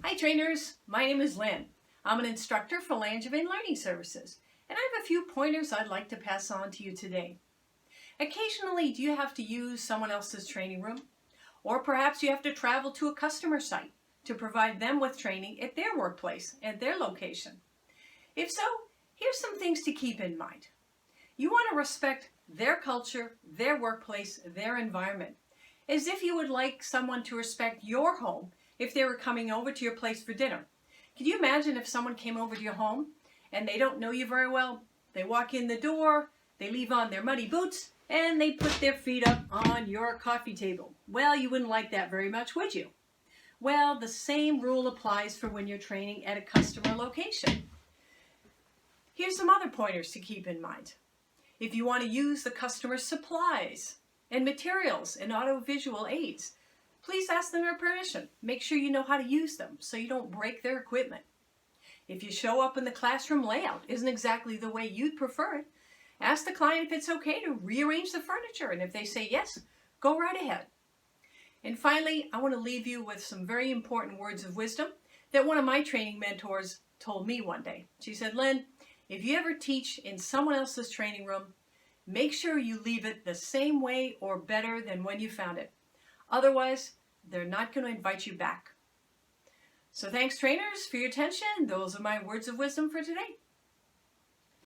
Hi trainers, my name is Lynn. I'm an instructor for Langevin Learning Services, and I have a few pointers I'd like to pass on to you today. Occasionally, do you have to use someone else's training room? Or perhaps you have to travel to a customer site to provide them with training at their workplace, at their location. If so, here's some things to keep in mind. You want to respect their culture, their workplace, their environment, as if you would like someone to respect your home if they were coming over to your place for dinner. Can you imagine if someone came over to your home and they don't know you very well? They walk in the door, they leave on their muddy boots, and they put their feet up on your coffee table. Well, you wouldn't like that very much, would you? Well, the same rule applies for when you're training at a customer location. Here's some other pointers to keep in mind. If you want to use the customer's supplies and materials and audiovisual aids, please ask them their permission. Make sure you know how to use them so you don't break their equipment. If you show up and the classroom layout isn't exactly the way you'd prefer it, ask the client if it's okay to rearrange the furniture, and if they say yes, go right ahead. And finally, I want to leave you with some very important words of wisdom that one of my training mentors told me one day. She said, "Lynn, if you ever teach in someone else's training room, make sure you leave it the same way or better than when you found it. Otherwise, they're not going to invite you back." So thanks, trainers, for your attention. Those are my words of wisdom for today.